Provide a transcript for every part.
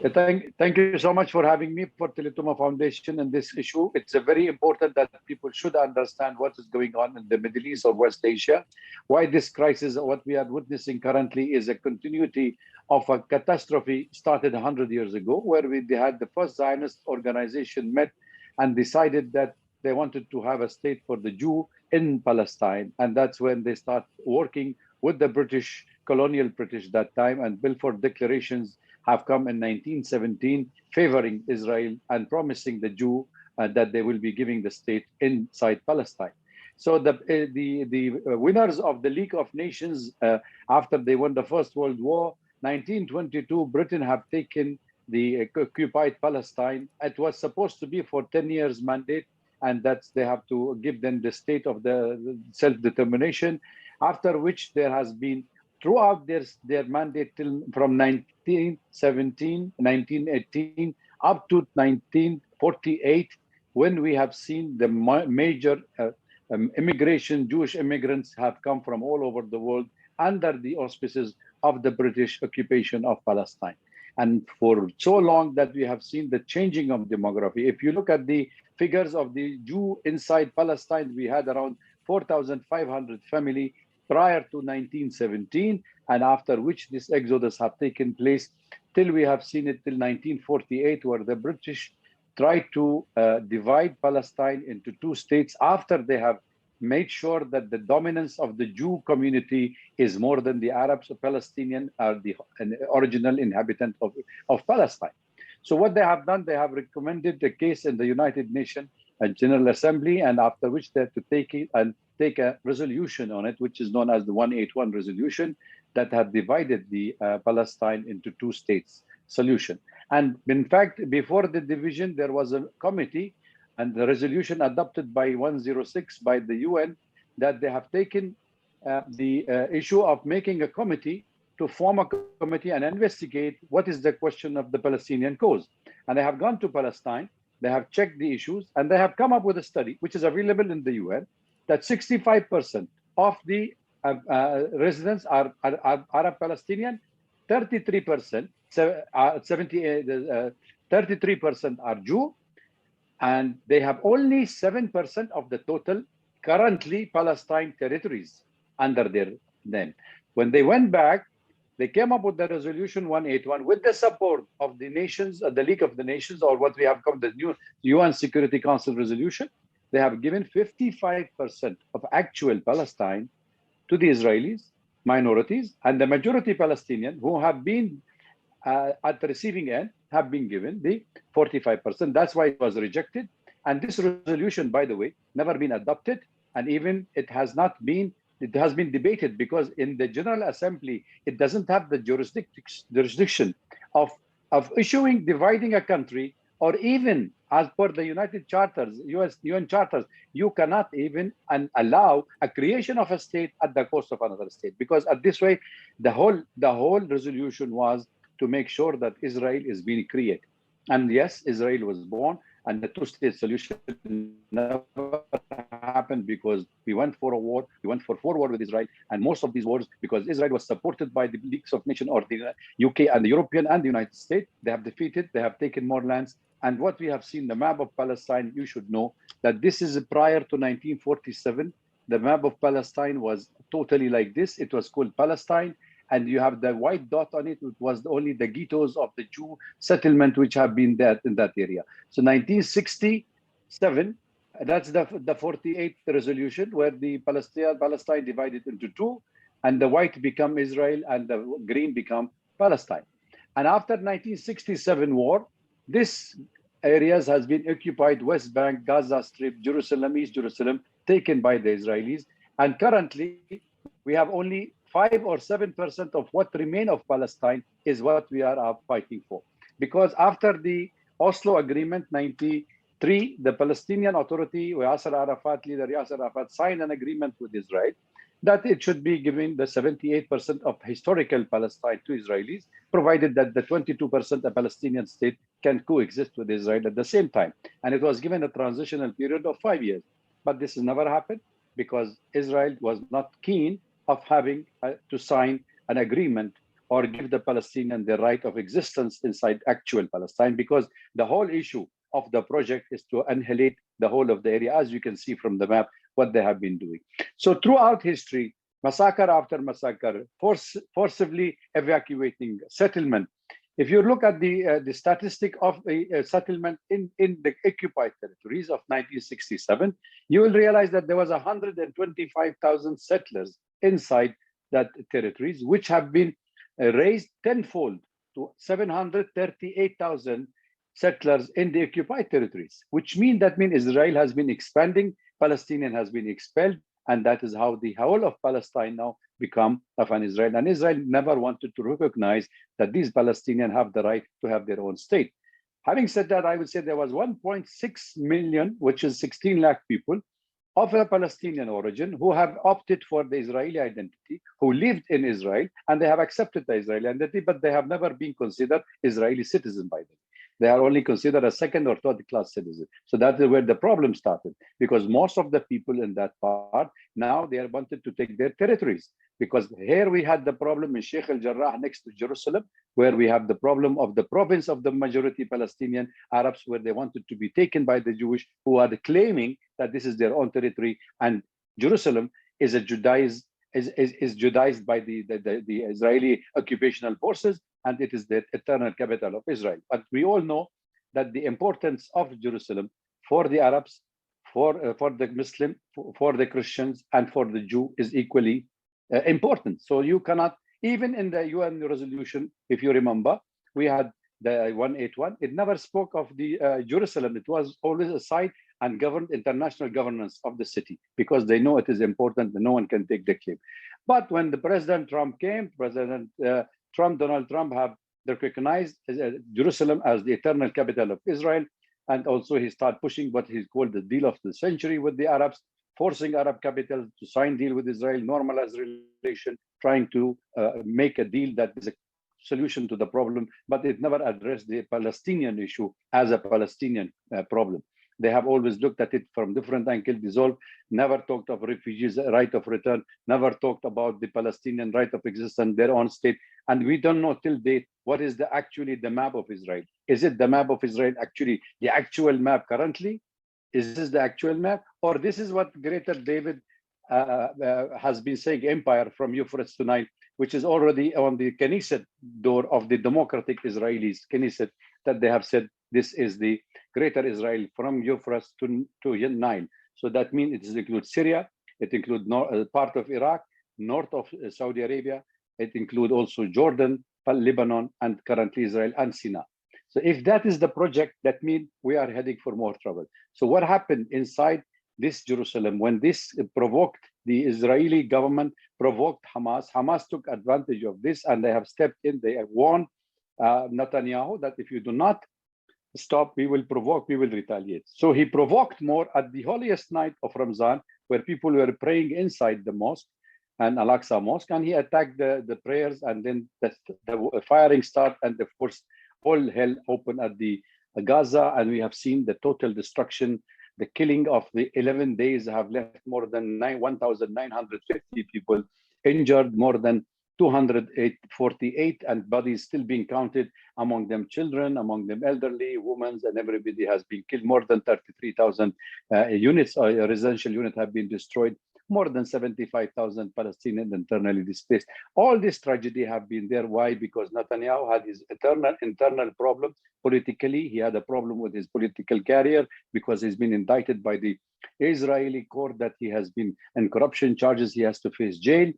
Thank you so much for having me for Teletuma Foundation in this issue. It's a very important that people should understand what is going on in the Middle East or West Asia, why this crisis, what we are witnessing currently, is a continuity of a catastrophe started 100 years ago, where they had the first Zionist organization met and decided that they wanted to have a state for the Jew in Palestine. And that's when they start working with the British, colonial British that time, and Balfour declarations have come in 1917 favoring Israel and promising the Jew that they will be giving the state inside Palestine. So the winners of the League of Nations, after they won the First World War, 1922, Britain have taken the occupied Palestine. It was supposed to be for 10 years mandate, and that's they have to give them the state of the self-determination, after which there has been throughout their mandate till from 1917, 1918 up to 1948, when we have seen the major immigration, Jewish immigrants have come from all over the world under the auspices of the British occupation of Palestine. And for so long that we have seen the changing of demography. If you look at the figures of the Jew inside Palestine, we had around 4,500 family prior to 1917, and after which this exodus have taken place till we have seen it till 1948, where the British tried to divide Palestine into two states after they have made sure that the dominance of the Jew community is more than the Arabs. Palestinian are the original inhabitant of Palestine. So what they have done, they have recommended the case in the United Nations General Assembly, and after which they have to take it and take a resolution on it, which is known as the 181 resolution, that have divided the Palestine into two states solution. And in fact, before the division, there was a committee and the resolution adopted by 106 by the UN that they have taken the issue of making a committee to form a committee and investigate what is the question of the Palestinian cause. And they have gone to Palestine, they have checked the issues, and they have come up with a study, which is available in the UN, that 65% of the residents are Arab Palestinian, 33%, 33% are Jew, and they have only 7% of the total currently Palestine territories under their name. When they went back, they came up with the resolution 181 with the support of the nations, the League of the Nations, or what we have called the new UN Security Council resolution. They have given 55% of actual Palestine to the Israelis, minorities, and the majority Palestinian who have been at the receiving end have been given the 45%. That's why it was rejected. And this resolution, by the way, never been adopted. And even it has been debated, because in the General Assembly, it doesn't have the jurisdiction of dividing a country, or even as per the United Charters, UN Charters, you cannot even allow a creation of a state at the cost of another state. Because at this way, the whole resolution was to make sure that Israel is being created. And yes, Israel was born, and the two-state solution never happened because we went for a war. We went for 4 wars with Israel, and most of these wars, because Israel was supported by the Leagues of Nations or the UK and the European and the United States, they have defeated, they have taken more lands. And what we have seen, the map of Palestine, you should know that this is prior to 1947. The map of Palestine was totally like this. It was called Palestine. And you have the white dot on it. It was only the ghettos of the Jew settlement which have been there in that area. So 1967, that's the 48th resolution, where the Palestine divided into two, and the white become Israel and the green become Palestine. And after 1967 war, this areas has been occupied: West Bank, Gaza Strip, Jerusalem, East Jerusalem, taken by the Israelis. And currently, we have only 5 or 7% of what remain of Palestine is what we are fighting for. Because after the Oslo Agreement 93, the Palestinian Authority, Yasser Arafat, leader Yasser Arafat, signed an agreement with Israel that it should be given the 78% of historical Palestine to Israelis, provided that the 22% of Palestinian state can coexist with Israel at the same time. And it was given a transitional period of 5 years. But this has never happened because Israel was not keen of having to sign an agreement or give the Palestinian the right of existence inside actual Palestine, because the whole issue of the project is to annihilate the whole of the area, as you can see from the map, what they have been doing. So throughout history, massacre after massacre, forcibly evacuating settlement. If you look at the statistic of the settlement in the occupied territories of 1967, you will realize that there was 125,000 settlers inside that territories, which have been raised tenfold to 738,000 settlers in the occupied territories, which means Israel has been expanding, Palestinian has been expelled, and that is how the whole of Palestine now become of an Israel. And Israel never wanted to recognize that these Palestinians have the right to have their own state. Having said that, I would say there was 1.6 million, which is 16 lakh people of a Palestinian origin who have opted for the Israeli identity, who lived in Israel, and they have accepted the Israeli identity, but they have never been considered Israeli citizen by them. They are only considered a second or third class citizen. So that is where the problem started, because most of the people in that part, now they are wanted to take their territories. Because here we had the problem in Sheikh al-Jarrah next to Jerusalem, where we have the problem of the province of the majority Palestinian Arabs, where they wanted to be taken by the Jewish, who are claiming that this is their own territory, and Jerusalem is a Judaized by the Israeli occupational forces, and it is the eternal capital of Israel. But we all know that the importance of Jerusalem for the Arabs, for the Muslim, for the Christians, and for the Jew is equally important. So you cannot, even in the UN resolution, if you remember, we had the 181, it never spoke of the Jerusalem. It was always a site and governed international governance of the city, because they know it is important and no one can take the claim. But when the President Trump came, Donald Trump have recognized Jerusalem as the eternal capital of Israel. And also he started pushing what he called the deal of the century with the Arabs, forcing Arab capitals to sign deal with Israel, normalize relation, trying to make a deal that is a solution to the problem, but it never addressed the Palestinian issue as a Palestinian problem. They have always looked at it from different angles, dissolved, never talked of refugees' right of return, never talked about the Palestinian right of existence, their own state. And we don't know till date what is actually the map of Israel. Is it the map of Israel actually the actual map currently? Is this the actual map? Or this is what Greater David has been saying, empire from Euphrates to Nile, which is already on the Knesset door of the democratic Israelis, Knesset, that they have said this is the Greater Israel from Euphrates to Nile. So that means it includes Syria, it includes part of Iraq, north of Saudi Arabia, it includes also Jordan, Lebanon, and currently Israel and Sinai. So if that is the project, that means we are heading for more trouble. So what happened inside this Jerusalem when this provoked the Israeli government, provoked Hamas? Hamas took advantage of this and they have stepped in. They have warned Netanyahu that if you do not stop, we will provoke, we will retaliate. So he provoked more at the holiest night of Ramzan, where people were praying inside the mosque and Al-Aqsa Mosque, and he attacked the prayers, and then the firing started, and of course, all hell opened at the Gaza, and we have seen the total destruction. The killing of the 11 days have left more than 1,950 people injured, more than 248, and bodies still being counted, among them children, among them elderly, women, and everybody has been killed. More than 33,000 units, residential units have been destroyed. More than 75,000 Palestinians internally displaced. All this tragedy have been there. Why? Because Netanyahu had his internal problem politically. He had a problem with his political career because he's been indicted by the Israeli court that he has been in corruption charges. He has to face jail.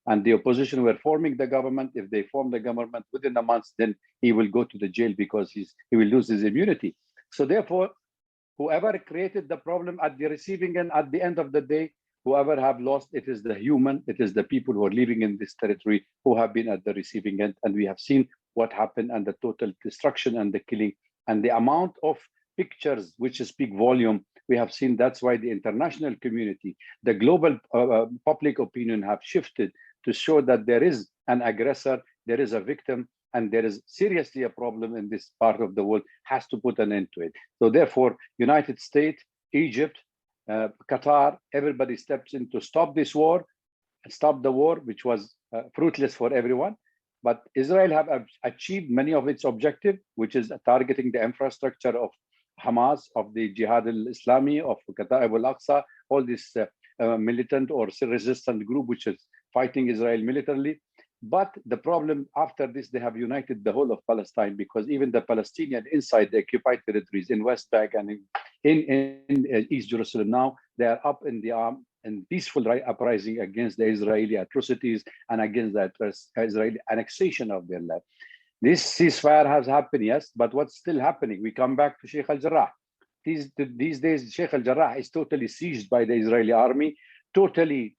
And the opposition were forming the government. If they form the government within a month, then he will go to the jail because he will lose his immunity. So therefore, whoever created the problem at the receiving end, at the end of the day, whoever have lost, it is the human, it is the people who are living in this territory who have been at the receiving end. And we have seen what happened and the total destruction and the killing and the amount of pictures which speak volume. We have seen that's why the international community, the global public opinion have shifted to show that there is an aggressor, there is a victim, and there is seriously a problem in this part of the world, has to put an end to it. So therefore, United States, Egypt, Qatar, everybody steps in to stop this war, stop the war, which was fruitless for everyone. But Israel have achieved many of its objectives, which is targeting the infrastructure of Hamas, of the Jihad al-Islami, of Kata'ib al-Aqsa, all this militant or resistant group which is fighting Israel militarily. But the problem after this, they have united the whole of Palestine, because even the Palestinian inside the occupied territories in West Bank and in East Jerusalem now, they are up in the arm and peaceful uprising against the Israeli atrocities and against the Israeli annexation of their land. This ceasefire has happened, yes, but what's still happening? We come back to Sheikh al-Jarrah. These days, Sheikh al-Jarrah is totally seized by the Israeli army, totally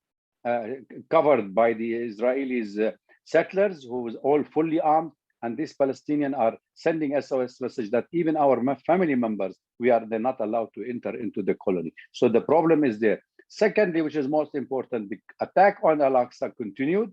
covered by the Israelis settlers who was all fully armed, and these Palestinians are sending SOS message that even our family members, they're not allowed to enter into the colony. So the problem is there. Secondly, which is most important, the attack on Al-Aqsa continued,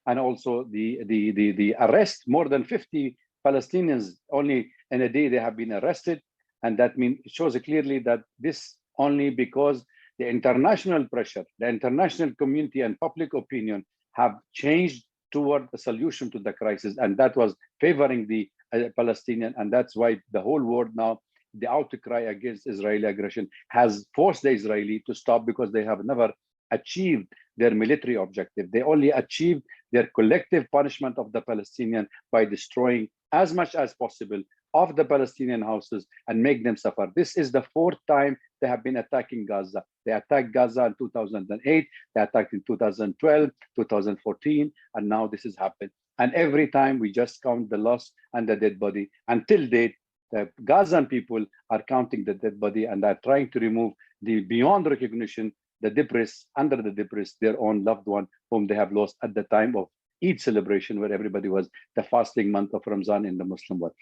and also the arrest, more than 50 Palestinians only in a day they have been arrested. And that shows clearly that this only because the international pressure, the international community and public opinion have changed toward a solution to the crisis, and that was favoring the Palestinian, and that's why the whole world now, the outcry against Israeli aggression has forced the Israeli to stop, because they have never achieved their military objective. They only achieved their collective punishment of the Palestinian by destroying as much as possible of the Palestinian houses and make them suffer. This is the fourth time they have been attacking Gaza. They attacked Gaza in 2008, they attacked in 2012, 2014, and now this has happened. And every time we just count the loss and the dead body. Until date, the Gazan people are counting the dead body and are trying to remove the beyond recognition, the debris, under the debris, their own loved one whom they have lost at the time of Eid celebration, where everybody was the fasting month of Ramzan in the Muslim world.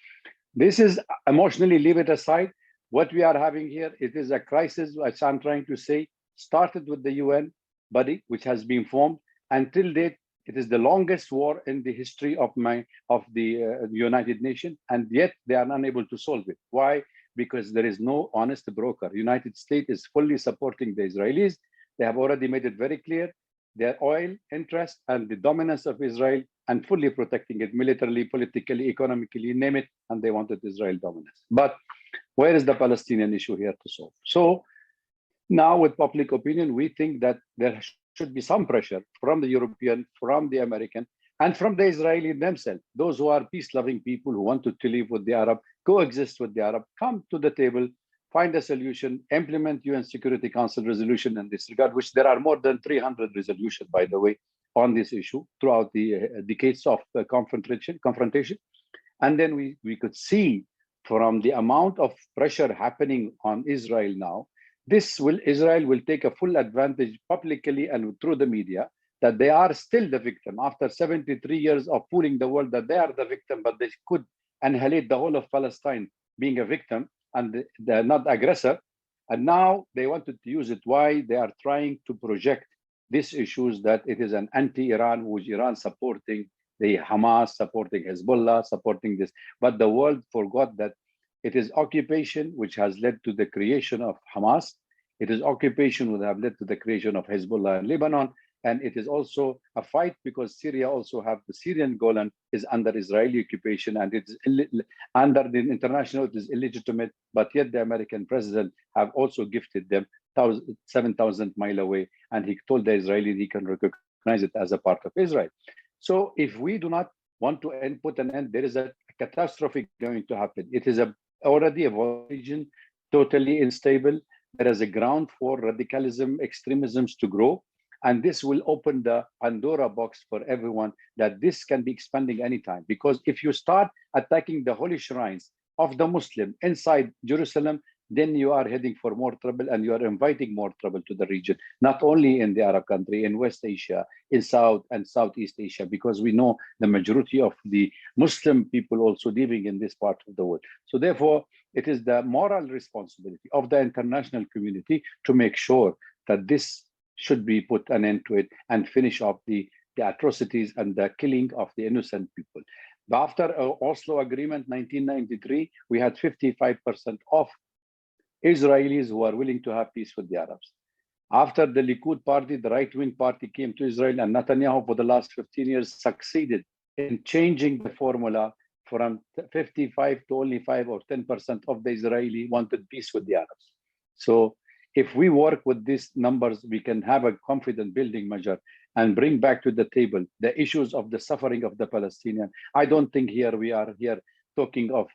This is emotionally, leave it aside. What we are having here, it is a crisis, as I'm trying to say, started with the UN body, which has been formed. Until date, it is the longest war in the history of the United Nations, and yet they are unable to solve it. Why? Because there is no honest broker. United States is fully supporting the Israelis. They have already made it very clear their oil interest and the dominance of Israel, and fully protecting it militarily, politically, economically, name it, and they wanted Israel dominance. But where is the Palestinian issue here to solve? So now with public opinion, we think that there should be some pressure from the European, from the American, and from the Israeli themselves. Those who are peace-loving people who want to live with the Arab, coexist with the Arab, come to the table, find a solution, implement UN Security Council resolution in this regard, which there are more than 300 resolutions, by the way, on this issue throughout the decades of confrontation. And then we could see from the amount of pressure happening on Israel now, Israel will take a full advantage publicly and through the media that they are still the victim after 73 years of fooling the world that they are the victim, but they could annihilate the whole of Palestine being a victim and they're not aggressor. And now they wanted to use it. Why? They are trying to project these issues that it is an anti-Iran, which Iran supporting the Hamas, supporting Hezbollah, supporting this. But the world forgot that it is occupation which has led to the creation of Hamas. It is occupation which have led to the creation of Hezbollah in Lebanon. And it is also a fight because Syria also have the Syrian Golan is under Israeli occupation, and it's under the international, it is illegitimate, but yet the American president have also gifted them 7,000 miles away. And he told the Israelis he can recognize it as a part of Israel. So if we do not want to put an end, there is a catastrophe going to happen. It is already a region totally unstable. There is a ground for radicalism, extremisms to grow. And this will open the Pandora box for everyone that this can be expanding anytime. Because if you start attacking the holy shrines of the Muslim inside Jerusalem, then you are heading for more trouble and you are inviting more trouble to the region, not only in the Arab country, in West Asia, in South and Southeast Asia, because we know the majority of the Muslim people also living in this part of the world. So therefore, it is the moral responsibility of the international community to make sure that this should be put an end to it and finish off the atrocities and the killing of the innocent people. But after Oslo Agreement 1993, we had 55% of Israelis who are willing to have peace with the Arabs. After the Likud party, the right-wing party came to Israel, and Netanyahu for the last 15 years succeeded in changing the formula from 55 to only 5 or 10% of the Israeli wanted peace with the Arabs. So if we work with these numbers, we can have a confident building measure and bring back to the table the issues of the suffering of the Palestinian. I don't think we are here talking of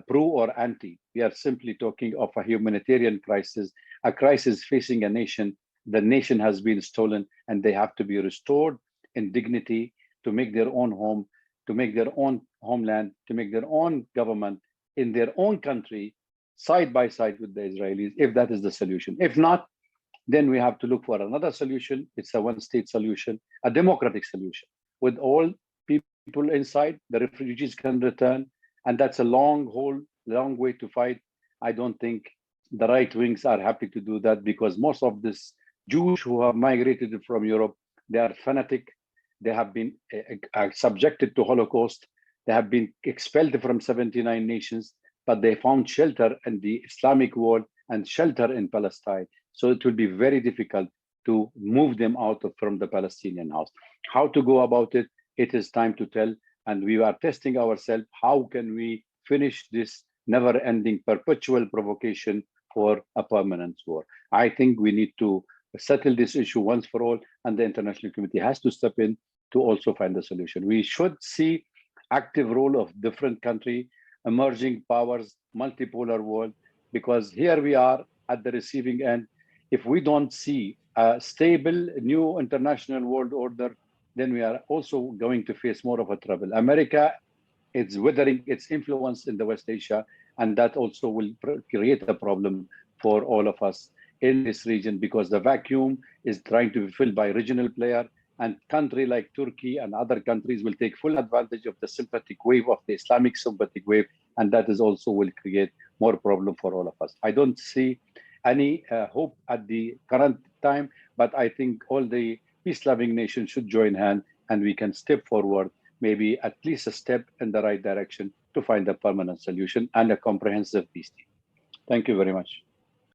pro or anti. We are simply talking of a humanitarian crisis, a crisis facing a nation. The nation has been stolen and they have to be restored in dignity to make their own home, to make their own homeland, to make their own government in their own country, side by side with the Israelis, if that is the solution. If not, then we have to look for another solution. It's a one-state solution, a democratic solution. With all people inside, the refugees can return, and that's a long way to fight. I don't think the right wings are happy to do that because most of these Jews who have migrated from Europe, they are fanatic. They have been subjected to Holocaust. They have been expelled from 79 nations, but they found shelter in the Islamic world and shelter in Palestine. So it will be very difficult to move them out from the Palestinian house. How to go about it, it is time to tell. And we are testing ourselves. How can we finish this never-ending perpetual provocation for a permanent war? I think we need to settle this issue once for all, and the international community has to step in to also find a solution. We should see active role of different countries, emerging powers, multipolar world, because here we are at the receiving end. If we don't see a stable new international world order, then we are also going to face more of a trouble. America is withering its influence in the West Asia, and that also will create a problem for all of us in this region because the vacuum is trying to be filled by regional player, and country like Turkey and other countries will take full advantage of the sympathetic wave of the Islamic sympathetic wave, and that is also will create more problem for all of us. I don't see any hope at the current time, but I think all the peace-loving nations should join hands and we can step forward, maybe at least a step in the right direction to find a permanent solution and a comprehensive peace deal. Thank you very much.